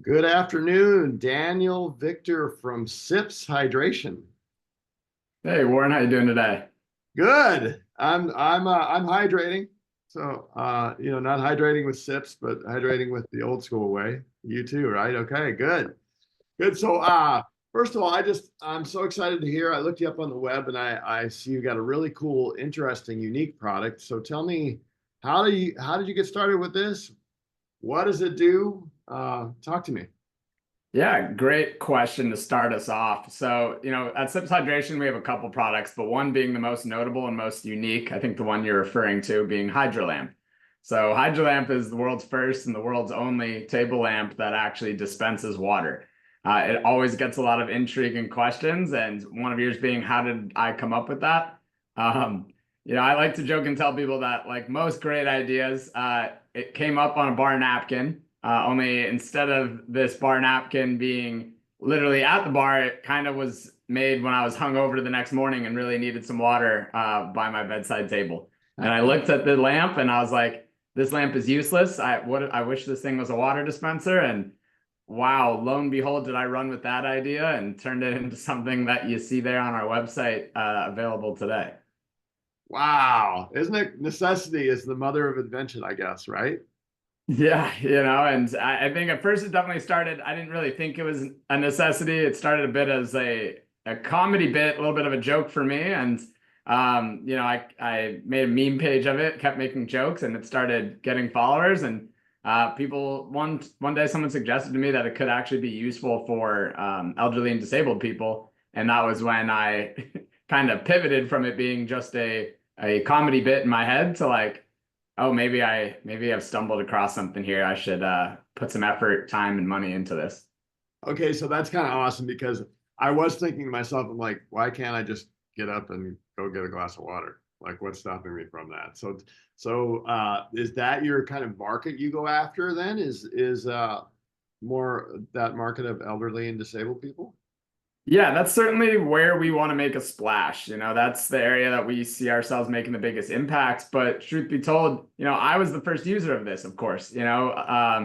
Good afternoon, Daniel Victor from Sips Hydration. Hey Warren, how you doing today? Good. I'm hydrating. So not hydrating with sips, but hydrating with the old school way. You too, right? Okay, good. Good. So first of all, I'm so excited to hear. I looked you up on the web and I see you got a really cool, interesting, unique product. So tell me, how did you get started with this? What does it do? Talk to me. Yeah, great question to start us off. So, at Sips Hydration, we have a couple products, but one being the most notable and most unique, I think the one you're referring to being HydroLamp. So, HydroLamp is the world's first and the world's only table lamp that actually dispenses water. It always gets a lot of intrigue and questions, and one of yours being, how did I come up with that? Um, I like to joke and tell people that, like most great ideas, it came up on a bar napkin. Only instead of this bar napkin being literally at the bar, it kind of was made when I was hungover the next morning and really needed some water by my bedside table. And I looked at the lamp and I was like, this lamp is useless. I wish this thing was a water dispenser. And wow, lo and behold, did I run with that idea and turned it into something that you see there on our website available today. Wow. Isn't it necessity is the mother of invention, I guess, right? Yeah, and I think at first it definitely started. I didn't really think it was a necessity. It started a bit as a comedy bit, a little bit of a joke for me. And I made a meme page of it, kept making jokes, and it started getting followers. And people one day someone suggested to me that it could actually be useful for elderly and disabled people. And that was when I kind of pivoted from it being just a comedy bit in my head to like, oh, maybe I've stumbled across something here. I should put some effort, time, and money into this. Okay, so that's kind of awesome because I was thinking to myself, I'm like, why can't I just get up and go get a glass of water? Like, what's stopping me from that? So is that your kind of market you go after then? Is more that market of elderly and disabled people? Yeah, that's certainly where we want to make a splash. That's the area that we see ourselves making the biggest impacts. But truth be told, I was the first user of this, of course. I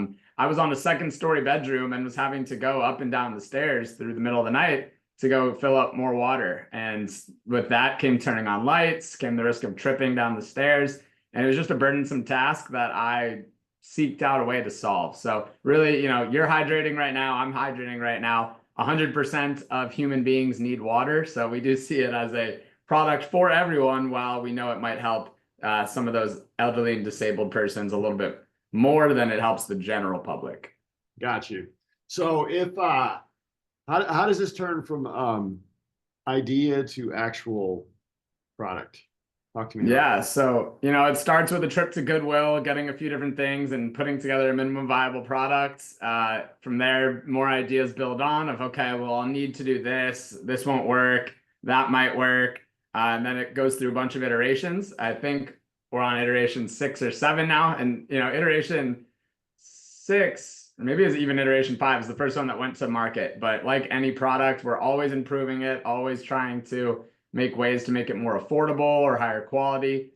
was on a second story bedroom and was having to go up and down the stairs through the middle of the night to go fill up more water. And with that came turning on lights, came the risk of tripping down the stairs. And it was just a burdensome task that I seeked out a way to solve. So really, you're hydrating right now, I'm hydrating right now. 100% of human beings need water. So we do see it as a product for everyone, while we know it might help some of those elderly and disabled persons a little bit more than it helps the general public. Got you. So if how does this turn from idea to actual product? Talk to me about Yeah, so it starts with a trip to Goodwill, getting a few different things and putting together a minimum viable product. From there, more ideas build on of, okay, well, I'll need to do this. This won't work. That might work. And then it goes through a bunch of iterations. I think we're on iteration 6 or 7 now. And iteration 6, or maybe it's even iteration 5 is the first one that went to market. But like any product, we're always improving it, always trying to make ways to make it more affordable or higher quality.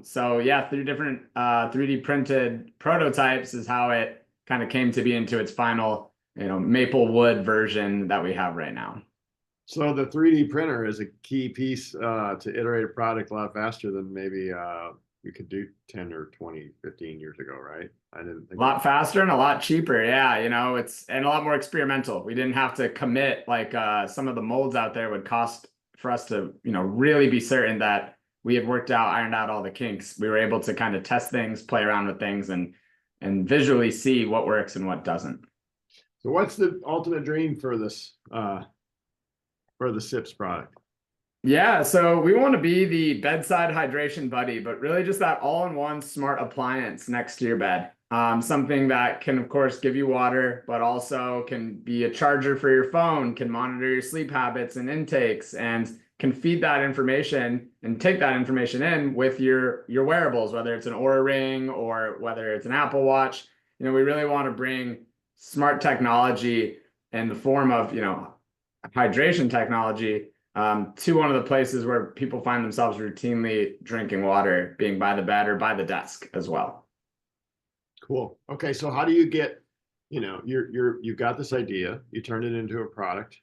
So yeah, through different 3D printed prototypes is how it kind of came to be into its final, maple wood version that we have right now. So the 3D printer is a key piece to iterate a product a lot faster than maybe we could do 10 or 20, 15 years ago, right? I didn't A think lot faster and a lot cheaper. Yeah, it's and a lot more experimental. We didn't have to commit like some of the molds out there would cost for us to, really be certain that we had ironed out all the kinks. We were able to kind of test things, play around with things, and visually see what works and what doesn't. so. What's the ultimate dream for this for the SIPS product? Yeah, so we want to be the bedside hydration buddy, but really just that all-in-one smart appliance next to your bed. Something that can, of course, give you water, but also can be a charger for your phone, can monitor your sleep habits and intakes, and can feed that information and take that information in with your wearables, whether it's an Oura Ring or whether it's an Apple Watch. We really want to bring smart technology in the form of, hydration technology to one of the places where people find themselves routinely drinking water, being by the bed or by the desk as well. Cool. Okay, so how do you get you know, you've got this idea, you turn it into a product,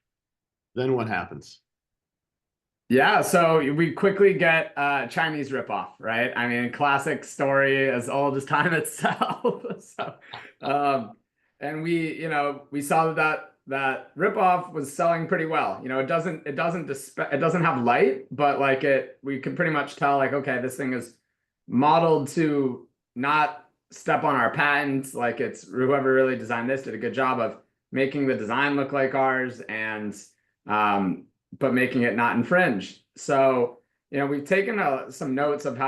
then what happens? Yeah, so we quickly get Chinese ripoff, right? I mean, classic story as old as time itself. So, um, and we saw that ripoff was selling pretty well. You know, it doesn't have light, but like we can pretty much tell like, okay, this thing is modeled to not step on our patents. Like it's whoever really designed this did a good job of making the design look like ours and but making it not infringe. So, we've taken some notes of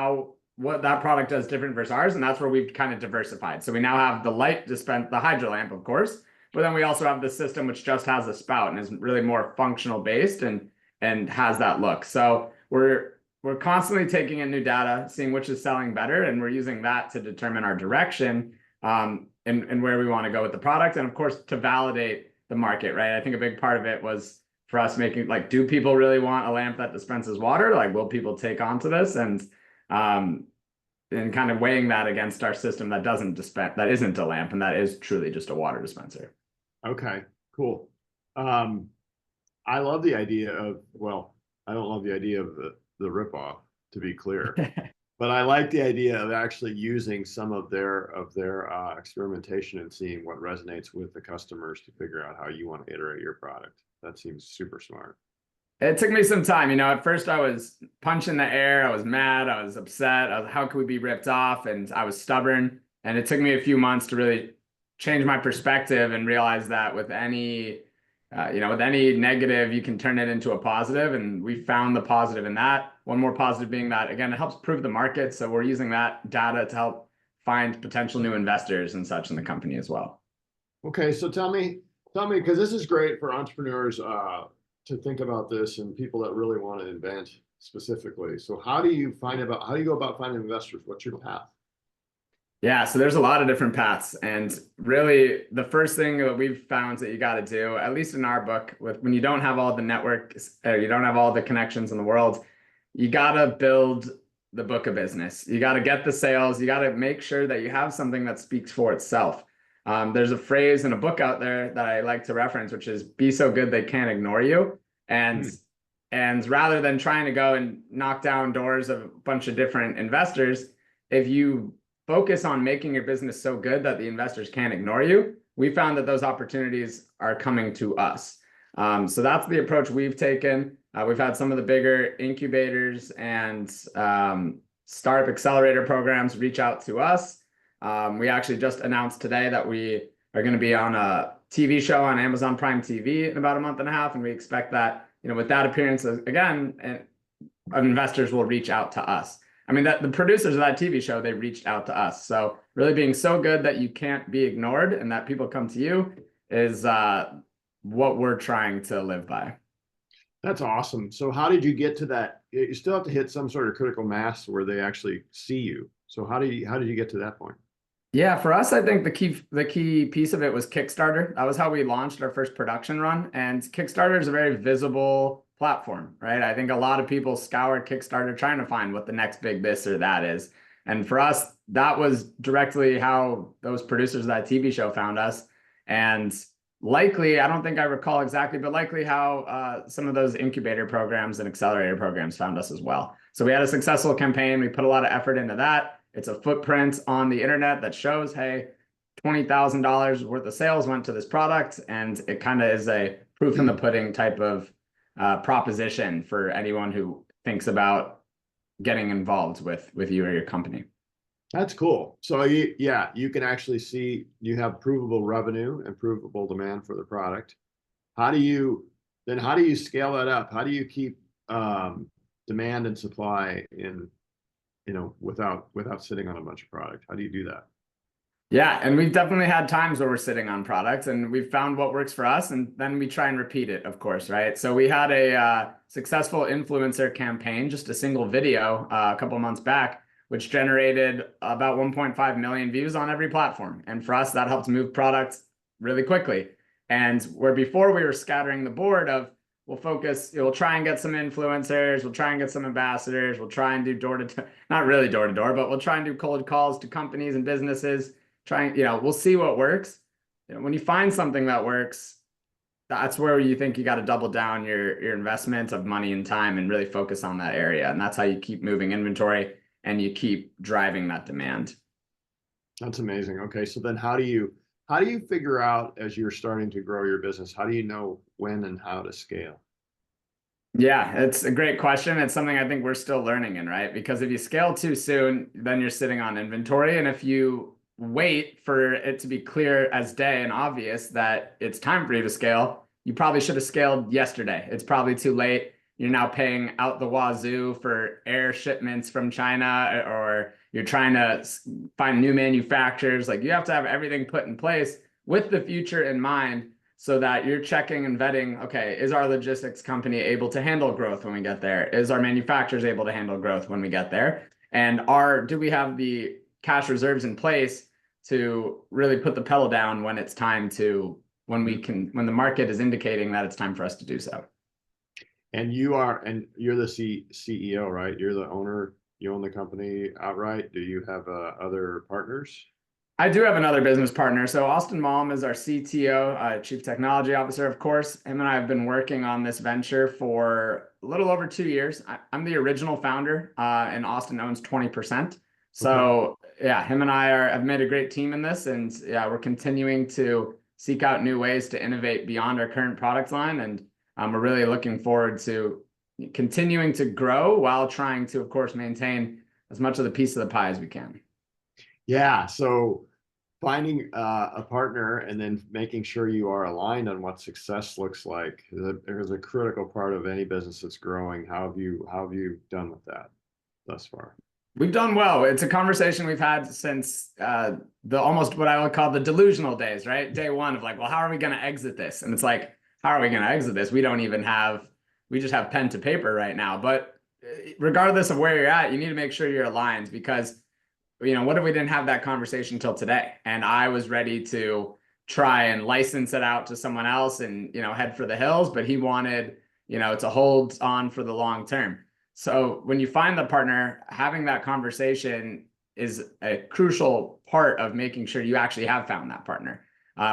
what that product does different versus ours, and that's where we've kind of diversified. So we now have the the hydro lamp, of course, but then we also have the system which just has a spout and is really more functional based and has that look. So we're constantly taking in new data, seeing which is selling better, and we're using that to determine our direction and where we want to go with the product, and of course to validate the market, right? I think a big part of it was for us making like, do people really want a lamp that dispenses water? Like, will people take onto this? And kind of weighing that against our system that isn't a lamp, and that is truly just a water dispenser. Okay, cool. I love the idea of, well, I don't love the idea of the ripoff, to be clear, but I like the idea of actually using some of their experimentation and seeing what resonates with the customers to figure out how you want to iterate your product. That seems super smart. It took me some time. At first I was punching the air. I was mad. I was upset. How could we be ripped off? And I was stubborn. And it took me a few months to really change my perspective and realize that with any negative, you can turn it into a positive. And we found the positive in that. One more positive being that, again, it helps prove the market. So we're using that data to help find potential new investors and such in the company as well. Okay, so tell me, because this is great for entrepreneurs to think about this and people that really want to invent specifically. So how do you go about finding investors? What's your path? Yeah, so there's a lot of different paths. And really, the first thing that we've found that you got to do, at least in our book, when you don't have all the networks, you don't have all the connections in the world, you got to build the book of business. You got to get the sales. You got to make sure that you have something that speaks for itself. There's a phrase in a book out there that I like to reference, which is be so good they can't ignore you. And rather than trying to go and knock down doors of a bunch of different investors, if you focus on making your business so good that the investors can't ignore you, we found that those opportunities are coming to us. So that's the approach we've taken. We've had some of the bigger incubators and startup accelerator programs reach out to us. We actually just announced today that we are going to be on a TV show on Amazon Prime TV in about a month and a half. And we expect that, with that appearance, again, investors will reach out to us. I mean, the producers of that TV show, they reached out to us. So really being so good that you can't be ignored and that people come to you is what we're trying to live by. That's awesome. So how did you get to that? You still have to hit some sort of critical mass where they actually see you. So how did you get to that point? Yeah, for us, I think the key piece of it was Kickstarter. That was how we launched our first production run. And Kickstarter is a very visible platform, right? I think a lot of people scour Kickstarter trying to find what the next big this or that is. And for us, that was directly how those producers of that TV show found us. And likely, I don't think I recall exactly, but likely how some of those incubator programs and accelerator programs found us as well. So we had a successful campaign. We put a lot of effort into that. It's a footprint on the internet that shows, hey, $20,000 worth of sales went to this product. And it kind of is a proof in the pudding type of proposition for anyone who thinks about getting involved with you or your company. That's cool. So you can actually see you have provable revenue and provable demand for the product. How do you scale that up? How do you keep demand and supply in, without sitting on a bunch of product? How do you do that? Yeah, and we've definitely had times where we're sitting on products and we've found what works for us, and then we try and repeat it, of course, right? So we had a successful influencer campaign, just a single video a couple of months back, which generated about 1.5 million views on every platform. And for us, that helped move products really quickly. And where before we were scattering the board of, we'll try and get some influencers, we'll try and get some ambassadors, we'll try and do not really door to door, but we'll try and do cold calls to companies and businesses. We'll see what works. when you find something that works, that's where you think you got to double down your investment of money and time and really focus on that area. And that's how you keep moving inventory and you keep driving that demand. That's amazing. Okay, so then how do you figure out as you're starting to grow your business, how do you know when and how to scale? Yeah, it's a great question. It's something I think we're still learning in, right? Because if you scale too soon, then you're sitting on inventory. And if you wait for it to be clear as day and obvious that it's time for you to scale, you probably should have scaled yesterday. It's probably too late. You're now paying out the wazoo for air shipments from China, or you're trying to find new manufacturers. Like, you have to have everything put in place with the future in mind, so that you're checking and vetting, okay, is our logistics company able to handle growth when we get there? Is our manufacturers able to handle growth when we get there? And do we have the cash reserves in place to really put the pedal down when it's time to, when the market is indicating that it's time for us to do so? And you're the CEO, right? You're the owner. You own the company outright. Do you have other partners? I do have another business partner. So Austin Malm is our CTO, Chief Technology Officer, of course. Him and I have been working on this venture for a little over 2 years. I'm the original founder, and Austin owns 20%. So yeah, him and I have made a great team in this, and yeah, we're continuing to seek out new ways to innovate beyond our current product line, and we're really looking forward to continuing to grow while trying to, of course, maintain as much of the piece of the pie as we can. Yeah. So finding a partner and then making sure you are aligned on what success looks like is a critical part of any business that's growing. How have you done with that thus far? We've done well. It's a conversation we've had since the almost what I would call the delusional days, right? Day one of like, well, how are we going to exit this? And it's like, how are we going to exit this? We just have pen to paper right now. But regardless of where you're at, you need to make sure you're aligned, because what if we didn't have that conversation until today? And I was ready to try and license it out to someone else and, head for the hills, but he wanted, to hold on for the long term. So when you find the partner, having that conversation is a crucial part of making sure you actually have found that partner.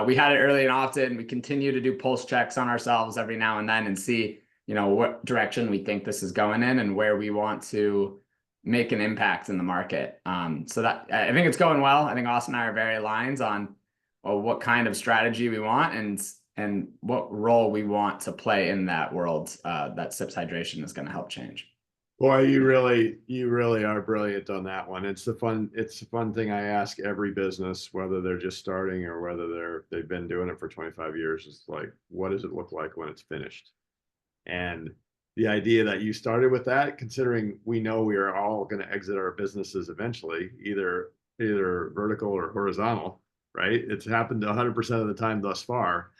We had it early and often. We continue to do pulse checks on ourselves every now and then and see, what direction we think this is going in and where we want to make an impact in the market. So that, I think it's going well. I think Austin and I are very aligned on what kind of strategy we want and what role we want to play in that world that Sips Hydration is going to help change. Boy, you really are brilliant on that one. It's a fun thing I ask every business, whether they're just starting or whether they've been doing it for 25 years. It's like, what does it look like when it's finished? And the idea that you started with that, considering we know we are all going to exit our businesses eventually, either vertical or horizontal, right? It's happened 100% of the time thus far.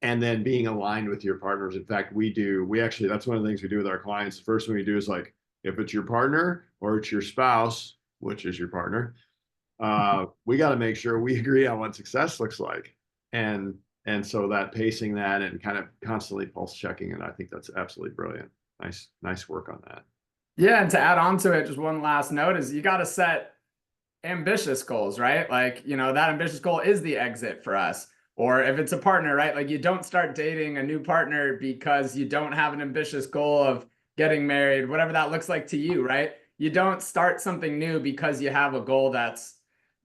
And then being aligned with your partners. In fact, we actually, that's one of the things we do with our clients. The first thing we do is like, if it's your partner or it's your spouse, which is your partner, we got to make sure we agree on what success looks like. And so that pacing that and kind of constantly pulse checking. And I think that's absolutely brilliant. Nice work on that. Yeah. And to add on to it, just one last note is you got to set ambitious goals, right? Like, that ambitious goal is the exit for us. Or if it's a partner, right? Like, you don't start dating a new partner because you don't have an ambitious goal of getting married, whatever that looks like to you, right? You don't start something new because you have a goal that's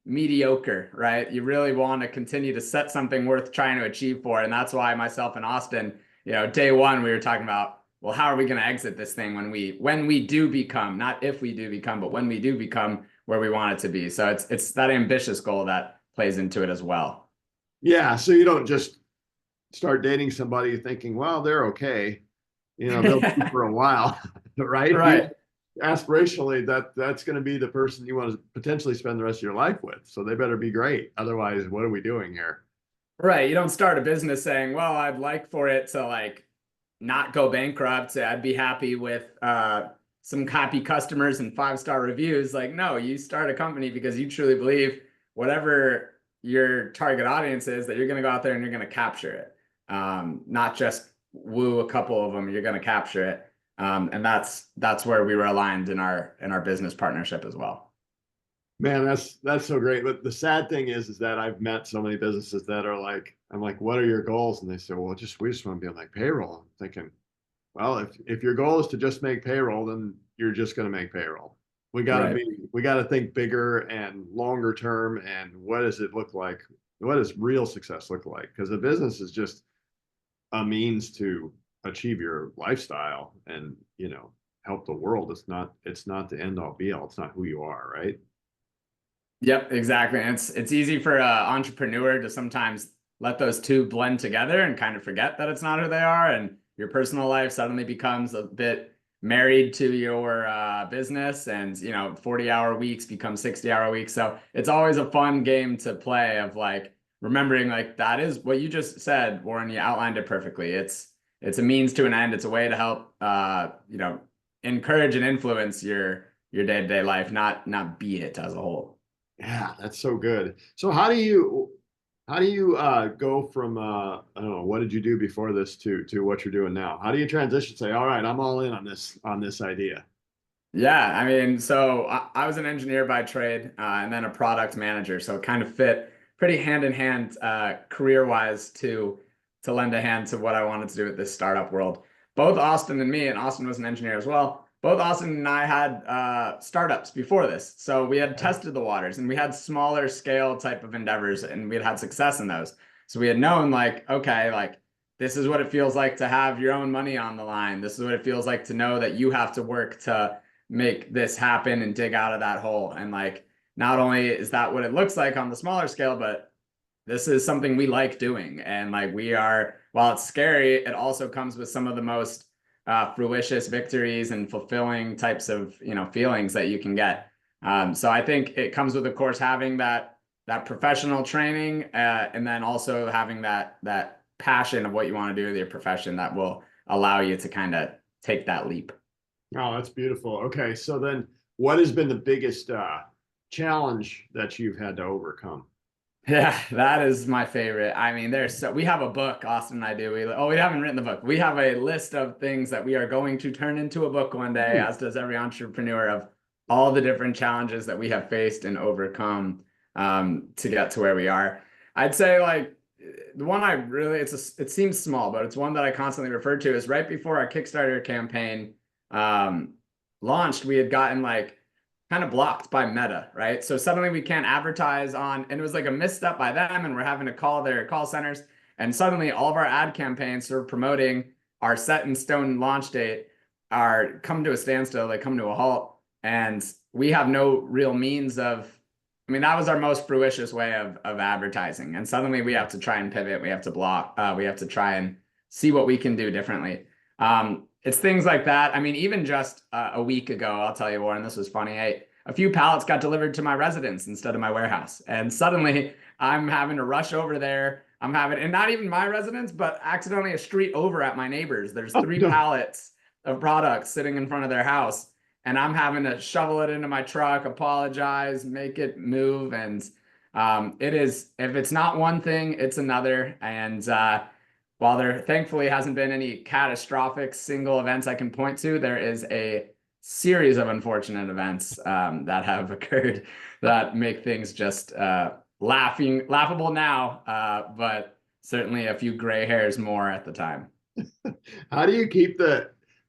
mediocre, right? You really want to continue to set something worth trying to achieve for. And that's why myself and Austin, day one, we were talking about, well, how are we going to exit this thing when we do become, not if we do become, but when we do become where we want it to be. So it's that ambitious goal that plays into it as well. Yeah. So you don't just start dating somebody thinking, well, they're okay. They'll be for a while, right? Right. Aspirationally, that's going to be the person you want to potentially spend the rest of your life with. So they better be great. Otherwise, what are we doing here? Right. You don't start a business saying, well, I'd like for it to like not go bankrupt. I'd be happy with some happy customers and 5-star reviews. Like, no, you start a company because you truly believe whatever your target audience is, that you're going to go out there and you're going to capture it. Not just woo a couple of them, you're going to capture it. And that's where we were aligned in our business partnership as well. Man, that's so great. But the sad thing is that I've met so many businesses that are like, I'm like, what are your goals? And they say, well, we just want to be on like payroll. I'm thinking, well, if your goal is to just make payroll, then you're just going to make payroll. Right. We got to think bigger and longer term. And what does it look like? What does real success look like? Because a business is just a means to achieve your lifestyle and, help the world. It's not the end all be all. It's not who you are, right? Yep, exactly. And it's easy for an entrepreneur to sometimes let those two blend together and kind of forget that it's not who they are, and your personal life suddenly becomes a bit married to your business, and 40-hour weeks become 60-hour weeks. So it's always a fun game to play of like remembering like that is what you just said, Warren. You outlined it perfectly. It's a means to an end. It's a way to help encourage and influence your day-to-day life, not be it as a whole. Yeah, that's so good. So how do you go from I don't know, what did you do before this to what you're doing now? How do you transition, say, all right, I'm all in on this idea? Yeah, I mean, so I was an engineer by trade, and then a product manager, so it kind of fit pretty hand in hand, career-wise, to lend a hand to what I wanted to do with this startup world. Both Austin and me, and Austin was an engineer as well. Both Austin and I had startups before this, so we had Okay. tested the waters, and we had smaller scale type of endeavors, and we had success in those. So we had known, like, okay, like this is what it feels like to have your own money on the line. This is what it feels like to know that you have to work to make this happen and dig out of that hole. And like, not only is that what it looks like on the smaller scale, but this is something we like doing. And like, while it's scary, it also comes with some of the most fruitious victories and fulfilling types of, feelings that you can get. So I think it comes with, of course, having that professional training, and then also having that passion of what you want to do with your profession that will allow you to kind of take that leap. Oh, that's beautiful. Okay, so then what has been the biggest challenge that you've had to overcome? Yeah, that is my favorite. I mean, we have a book, Austin and I do. We haven't written the book. We have a list of things that we are going to turn into a book one day, Hmm. as does every entrepreneur, of all the different challenges that we have faced and overcome to get to where we are. I'd say like the one I really it seems small, but it's one that I constantly refer to is right before our Kickstarter campaign um, launched, we had gotten like kind of blocked by Meta, right? So suddenly we can't advertise on, and it was like a misstep by them, and we're having to call their call centers. And suddenly all of our ad campaigns sort of promoting our set in stone launch date are come to a standstill, they come to a halt. And we have no real means of, I mean, that was our most fruitious way of advertising. And suddenly we have to try and pivot, we have to block, we have to try and see what we can do differently. It's things like that. I mean, even just a week ago, I'll tell you, Warren, this was funny. A few pallets got delivered to my residence instead of my warehouse. And suddenly I'm having to rush over there. And not even my residence, but accidentally a street over at my neighbor's. There's Oh, three no. pallets of products sitting in front of their house. And I'm having to shovel it into my truck, apologize, make it move. And if it's not one thing, it's another. And while there thankfully hasn't been any catastrophic single events I can point to, there is a series of unfortunate events that have occurred that make things just laughable now, but certainly a few gray hairs more at the time. How do you keep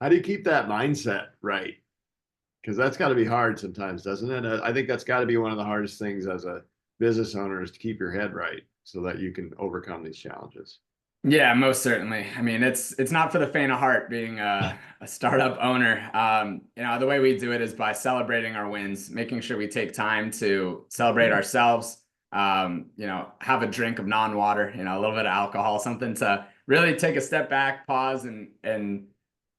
how do you keep that mindset right? Because that's got to be hard sometimes, doesn't it? I think that's got to be one of the hardest things as a business owner is to keep your head right so that you can overcome these challenges. Yeah, most certainly. I mean, it's not for the faint of heart being a startup owner. The way we do it is by celebrating our wins, making sure we take time to celebrate ourselves. Have a drink of non-water, a little bit of alcohol, something to really take a step back, pause, and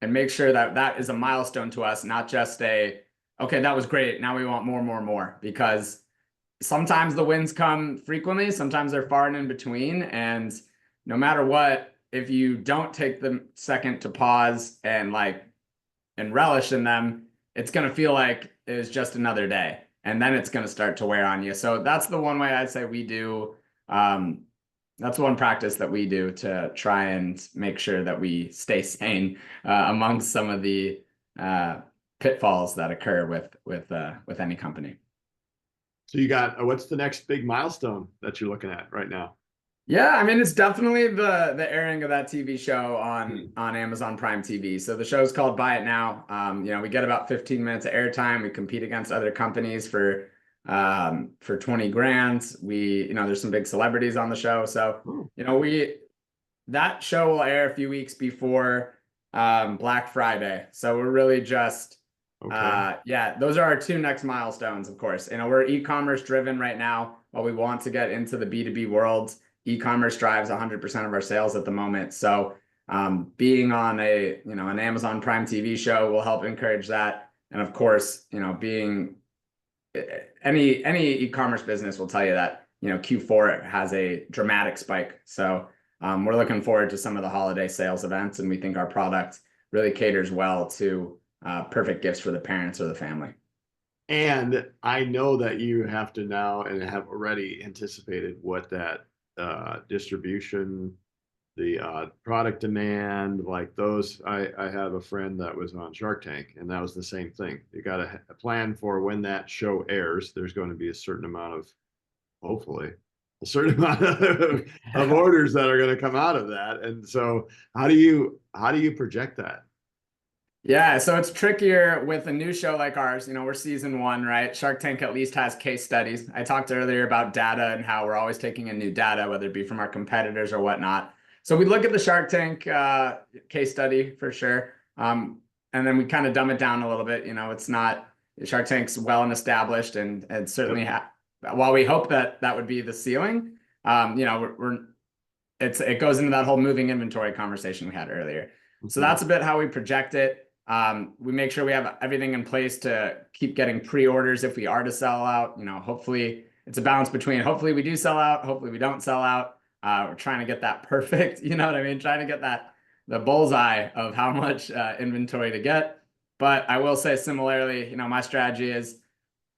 make sure that that is a milestone to us, not just okay, that was great. Now we want more, more, more. Because sometimes the wins come frequently, sometimes they're far and in between, and no matter what, if you don't take the second to pause and relish in them, it's going to feel like it was just another day, and then it's going to start to wear on you. So that's the one way I'd say we do. That's one practice that we do to try and make sure that we stay sane amongst some of the pitfalls that occur with any company. So you got what's the next big milestone that you're looking at right now? Yeah, I mean it's definitely the airing of that TV show Hmm. on Amazon Prime TV. So the show's called Buy It Now. We get about 15 minutes of airtime. We compete against other companies for 20 grand. There's some big celebrities on the show. So, Oh, we that show will air a few weeks before Black Friday. So we're really just okay. yeah, those are our two next milestones, of course. We're e-commerce driven right now, while we want to get into the B2B world. E-commerce drives 100% of our sales at the moment. So being on an Amazon Prime TV show will help encourage that. And of course, being any e-commerce business will tell you that, Q4 has a dramatic spike. So we're looking forward to some of the holiday sales events, and we think our product really caters well to perfect gifts for the parents or the family. And I know that you have to now and have already anticipated what that distribution, the product demand, like those. I have a friend that was on Shark Tank, and that was the same thing. You got to plan for when that show airs. There's going to be a certain amount of, hopefully, a certain amount of orders that are going to come out of that. And so, how do you project that? Yeah, so it's trickier with a new show like ours. We're season one, right? Shark Tank at least has case studies. I talked earlier about data and how we're always taking in new data, whether it be from our competitors or whatnot. So we look at the Shark Tank case study for sure. And then we kind of dumb it down a little bit. It's not Shark Tank's well and established, and certainly Yep. while we hope that would be the ceiling, it goes into that whole moving inventory conversation we had earlier. So Mhm. that's a bit how we project it. We make sure we have everything in place to keep getting pre-orders if we are to sell out. Hopefully it's a balance between hopefully we do sell out, hopefully we don't sell out. We're trying to get that perfect, you know what I mean? Trying to get the bullseye of how much inventory to get. But I will say similarly, my strategy is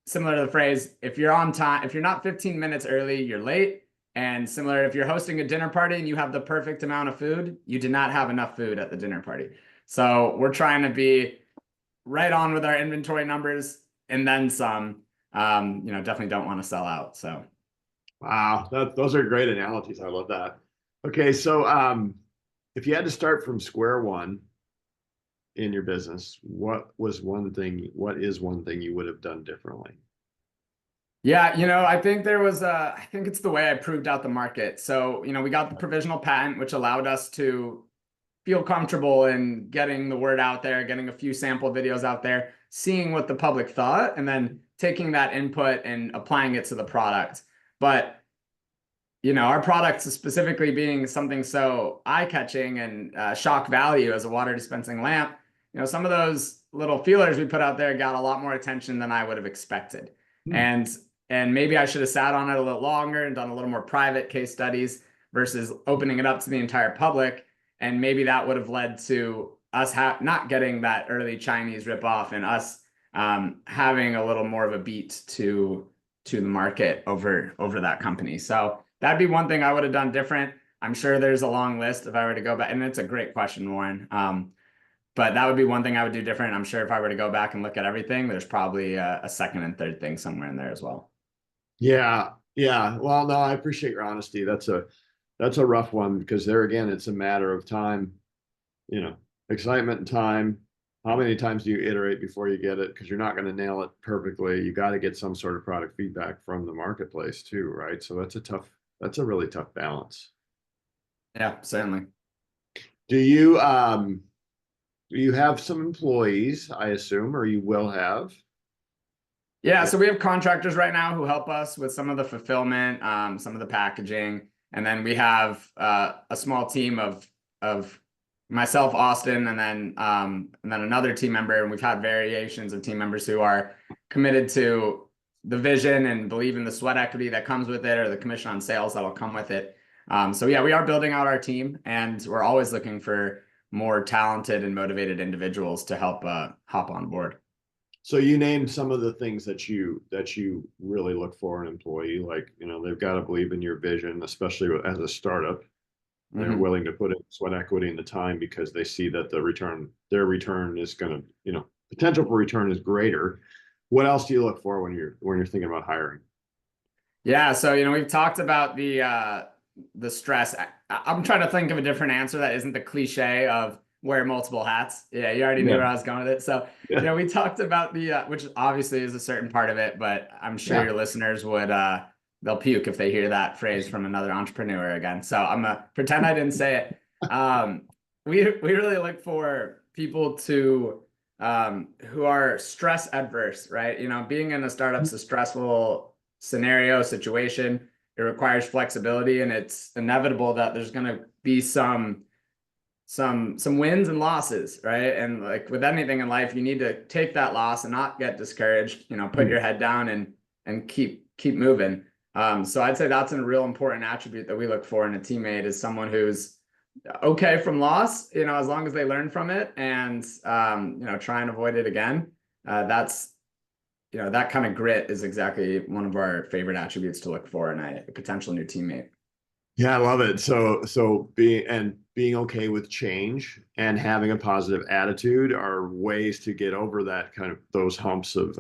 similar to the phrase, if you're on time, if you're not 15 minutes early, you're late. And similar, if you're hosting a dinner party and you have the perfect amount of food, you did not have enough food at the dinner party. So we're trying to be right on with our inventory numbers and then some. Definitely don't want to sell out. So Wow, those are great analogies. I love that. Okay, so if you had to start from square one in your business, what is one thing you would have done differently? yeah, I think it's the way I proved out the market. So, we got the provisional patent, which allowed us to feel comfortable in getting the word out there, getting a few sample videos out there, seeing what the public thought, and then taking that input and applying it to the product. But our product specifically being something so eye-catching and shock value as a water dispensing lamp, some of those little feelers we put out there got a lot more attention than I would have expected. Hmm. And maybe I should have sat on it a little longer and done a little more private case studies versus opening it up to the entire public. And maybe that would have led to us not getting that early Chinese ripoff, and us having a little more of a beat to the market over that company. So that'd be one thing I would have done different. I'm sure there's a long list if I were to go back, and it's a great question, Warren. But that would be one thing I would do different. I'm sure if I were to go back and look at everything, there's probably a second and third thing somewhere in there as well. Yeah, yeah. Well, no, I appreciate your honesty. That's a rough one because there again, it's a matter of time, you know, excitement and time. How many times do you iterate before you get it? Because you're not going to nail it perfectly. You got to get some sort of product feedback from the marketplace too, right? So that's a really tough balance. Yeah, certainly. Do you have some employees, I assume, or you will have? Yeah, so we have contractors right now who help us with some of the fulfillment, some of the packaging, and then we have a small team of myself, Austin, and then another team member, and we've had variations of team members who are committed to the vision and believe in the sweat equity that comes with it, or the commission on sales that'll come with it. So yeah, we are building out our team, and we're always looking for more talented and motivated individuals to help hop on board. So you named some of the things that you really look for in an employee, like, they've got to believe in your vision, especially as a startup. They're Mhm. willing to put in sweat equity in the time because they see that their return is going to, potential for return is greater. What else do you look for when you're thinking about hiring? Yeah, so we've talked about the stress. I'm trying to think of a different answer that isn't the cliche of wear multiple hats. Yeah, you already knew Yeah. where I was going with it. So, Yeah. we talked about the which obviously is a certain part of it, but I'm sure Yeah. your listeners would they'll puke if they hear that phrase from another entrepreneur again. So I'm gonna pretend I didn't say it. We really look for people to who are stress adverse, right? Being in a startup's a stressful scenario situation. It requires flexibility, and it's inevitable that there's going to be some wins and losses, right? And like with anything in life, you need to take that loss and not get discouraged. Put your head down and keep moving. So I'd say that's a real important attribute that we look for in a teammate is someone who's okay from loss, as long as they learn from it and try and avoid it again. That's that kind of grit is exactly one of our favorite attributes to look for in a potential new teammate. Yeah, I love it. So being okay with change and having a positive attitude are ways to get over that kind of those humps of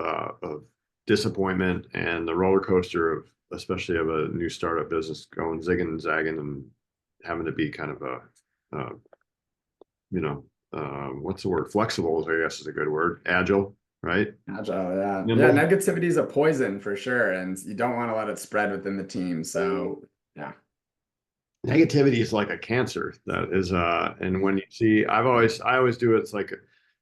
disappointment and the roller coaster of especially of a new startup business going zigging and zagging and having to be kind of uh, you know what's the word? Flexible, I guess is a good word. Agile, right? Agile, yeah. Yeah, Nimble. negativity is a poison for sure, and you don't want to let it spread within the team. So, yeah. Negativity is like a cancer that is and when you see I always do it, it's like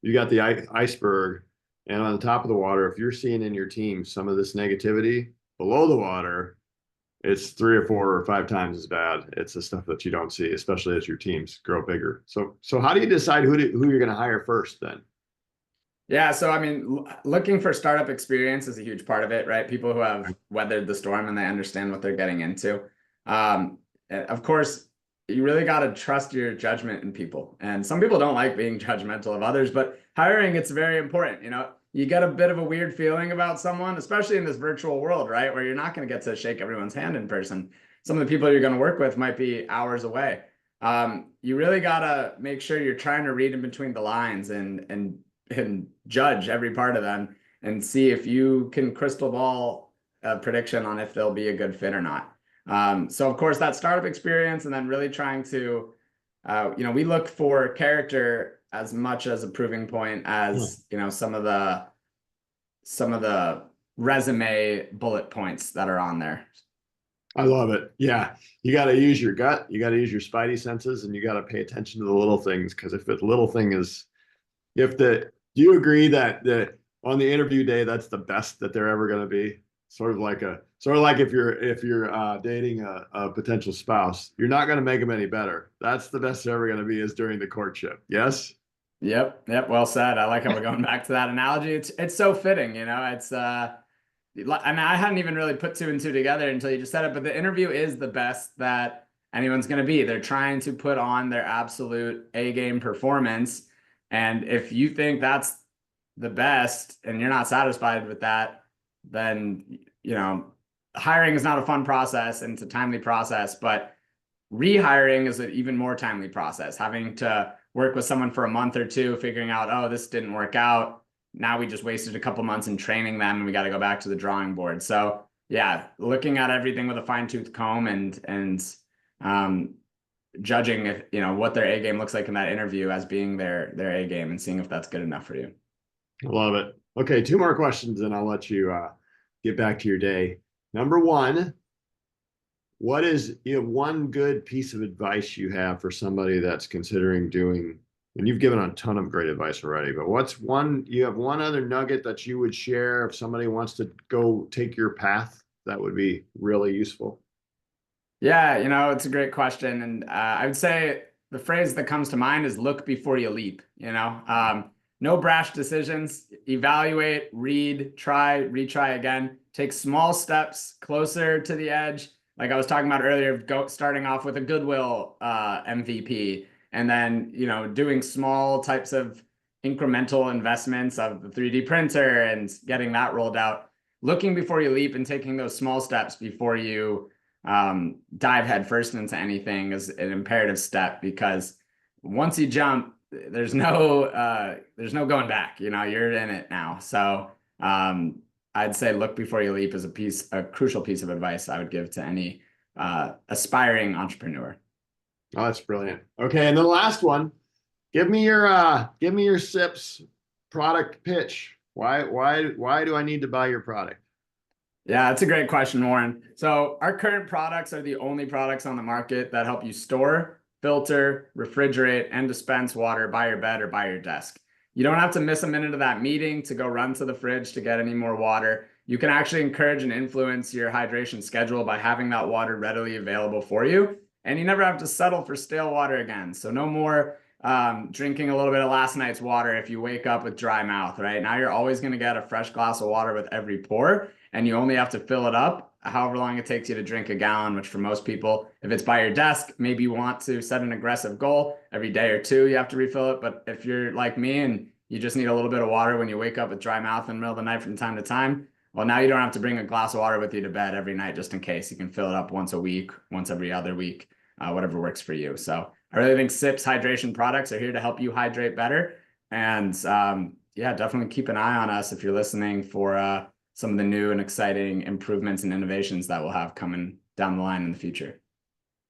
you got the iceberg and on the top of the water, if you're seeing in your team some of this negativity below the water, it's 3 or 4 or 5 times as bad. It's the stuff that you don't see, especially as your teams grow bigger. So how do you decide who you're going to hire first then? Yeah, so I mean, looking for startup experience is a huge part of it, right? People who have weathered the storm and they understand what they're getting into. And of course, you really got to trust your judgment in people. And some people don't like being judgmental of others, but hiring, it's very important. You get a bit of a weird feeling about someone, especially in this virtual world, right? Where you're not going to get to shake everyone's hand in person. Some of the people you're going to work with might be hours away. You really got to make sure you're trying to read in between the lines and judge every part of them and see if you can crystal ball a prediction on if they'll be a good fit or not. So of course that startup experience and then really trying to, we look for character as much as a proving point as, some of the resume bullet points that are on there. I love it. Yeah. You got to use your gut. You got to use your spidey senses and you got to pay attention to the little things. Cause if the little thing is, do you agree that on the interview day, that's the best that they're ever going to be? Sort of like if you're dating a potential spouse, you're not going to make them any better. That's the best they're ever going to be is during the courtship. Yes. Yep. Yep. Well said. I like how we're going back to that analogy. It's so fitting, it's and I hadn't even really put two and two together until you just said it, but the interview is the best that anyone's going to be. They're trying to put on their absolute A game performance. And if you think that's the best and you're not satisfied with that, then, hiring is not a fun process and it's a timely process, but rehiring is an even more timely process. Having to work with someone for a month or two, figuring out, oh, this didn't work out. Now we just wasted a couple months in training them and we got to go back to the drawing board. So yeah, looking at everything with a fine-tooth comb and judging if what their A game looks like in that interview as being their A game and seeing if that's good enough for you. I love it. Okay, 2 more questions and I'll let you get back to your day. Number one, what is one good piece of advice you have for somebody that's considering doing, and you've given a ton of great advice already, but you have one other nugget that you would share if somebody wants to go take your path that would be really useful? Yeah, it's a great question. And I would say the phrase that comes to mind is look before you leap, no brash decisions, evaluate, read, try, retry again, take small steps closer to the edge. Like I was talking about earlier, starting off with a Goodwill MVP and then, doing small types of incremental investments of the 3D printer and getting that rolled out, looking before you leap and taking those small steps before you dive headfirst into anything is an imperative step because once you jump, there's no going back. You're in it now. So I'd say look before you leap is a crucial piece of advice I would give to any aspiring entrepreneur. Oh, that's brilliant. Okay, and then the last one, give me your SIPS product pitch. Why do I need to buy your product? Yeah, that's a great question, Warren. So our current products are the only products on the market that help you store, filter, refrigerate, and dispense water by your bed or by your desk. You don't have to miss a minute of that meeting to go run to the fridge to get any more water. You can actually encourage and influence your hydration schedule by having that water readily available for you. And you never have to settle for stale water again. So no more drinking a little bit of last night's water if you wake up with dry mouth, right? Now you're always going to get a fresh glass of water with every pour, and you only have to fill it up however long it takes you to drink a gallon, which for most people, if it's by your desk, maybe you want to set an aggressive goal every day or two, you have to refill it. But if you're like me and you just need a little bit of water when you wake up with dry mouth in the middle of the night from time to time, well, now you don't have to bring a glass of water with you to bed every night just in case. You can fill it up once a week, once every other week, whatever works for you. So I really think SIPS hydration products are here to help you hydrate better. And yeah, definitely keep an eye on us if you're listening for some of the new and exciting improvements and innovations that we'll have coming down the line in the future.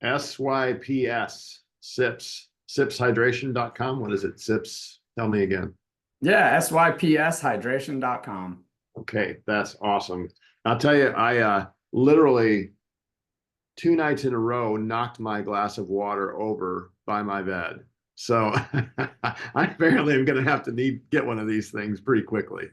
SYPS, SIPS, SIPShydration.com. What is it? SIPS. Tell me again. Yeah, SYPShydration.com. Okay, that's awesome. I'll tell you, I literally 2 nights in a row knocked my glass of water over by my bed. So I apparently am going to have to get one of these things pretty quickly.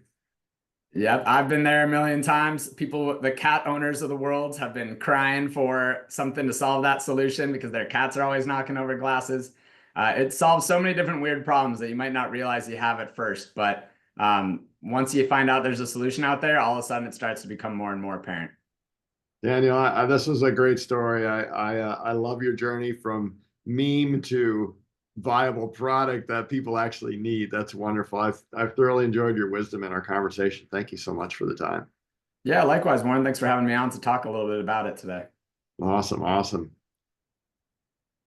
Yep, I've been there a million times. People, the cat owners of the world have been crying for something to solve that solution because their cats are always knocking over glasses. It solves so many different weird problems that you might not realize you have at first. But once you find out there's a solution out there, all of a sudden it starts to become more and more apparent. Daniel, this was a great story. I love your journey from meme to viable product that people actually need. That's wonderful. I've thoroughly enjoyed your wisdom in our conversation. Thank you so much for the time. Yeah, likewise, Warren. Thanks for having me on to talk a little bit about it today. Awesome.